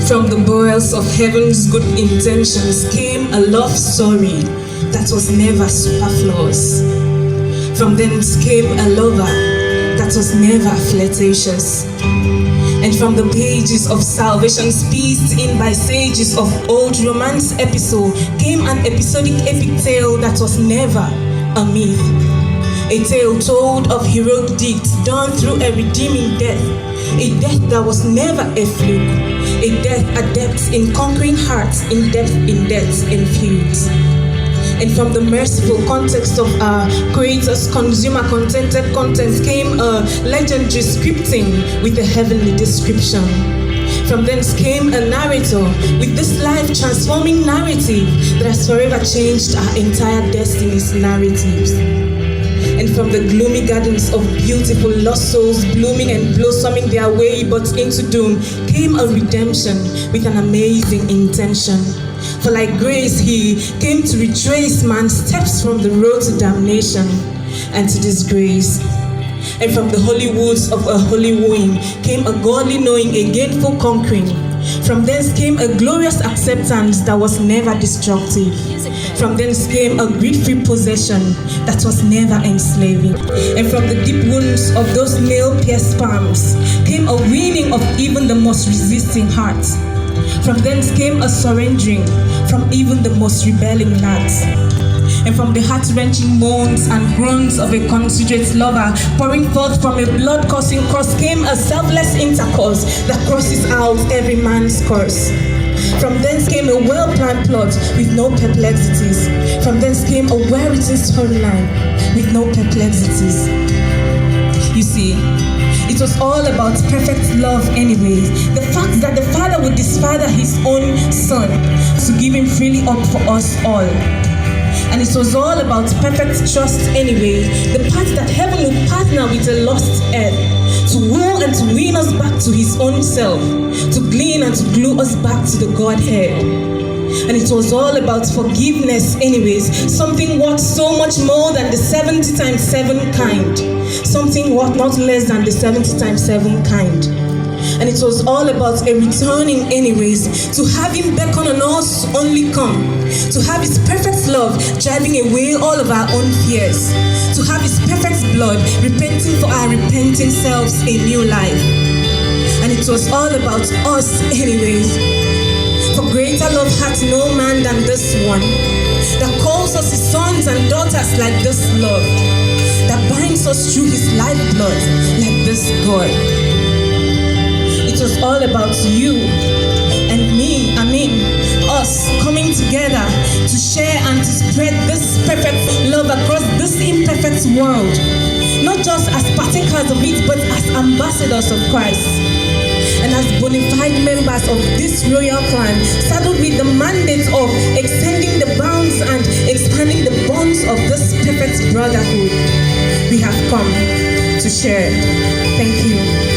From the bowels of heaven's good intentions came a love story that was never superfluous. From thence came a lover that was never flirtatious. And from the pages of salvation's pieced in by sages of old romance episode came an episodic epic tale that was never a myth. A tale told of heroic deeds done through a redeeming death. A death that was never a fluke. A death adept in conquering hearts, in depth, in fields. And from the merciful context of our creator's consumer-contented content came a legendary scripting with a heavenly description. From thence came a narrator with this life-transforming narrative that has forever changed our entire destiny's narratives. And from the gloomy gardens of beautiful lost souls blooming and blossoming their way but into doom came a redemption with an amazing intention. For like grace, he came to retrace man's steps from the road to damnation and to disgrace. And from the holy woods of a holy wooing came a godly knowing, a gainful conquering. From thence came a glorious acceptance that was never destructive. From thence came a greed-free possession that was never enslaving. And from the deep wounds of those nail-pierced palms came a winning of even the most resisting hearts. From thence came a surrendering from even the most rebelling lads. And from the heart-wrenching moans and groans of a considerate lover pouring forth from a blood-coursing cross came a selfless intercourse that crosses out every man's curse. From thence came a well-planned plot with no perplexities. From thence came a well-written storyline with no perplexities. You see, it was all about perfect love anyways. The fact that the Father would disfather his own Son to give him freely up for us all. And it was all about perfect trust anyway. The part that heaven would partner with a lost earth to woo and to win us back to his own self, to glean and to glue us back to the Godhead. And it was all about forgiveness anyways, something worth so much more than the 70 times 7 kind, something worth not less than the 70 times 7 kind. And it was all about a returning anyways, to have him beckon on us to only come, to have his perfect love driving away all of our own fears, to have his perfect blood repenting for our repenting selves a new life. And it was all about us anyways. For greater love hath no man than this one, that calls us his sons and daughters like this love, that binds us through his lifeblood like this God. It was all about you and me, us coming together to share and to spread this perfect love across this imperfect world, not just as partakers of it, but as ambassadors of Christ. And as bona fide members of this royal clan, saddled with the mandate of extending the bounds and expanding the bonds of this perfect brotherhood, we have come to share. Thank you.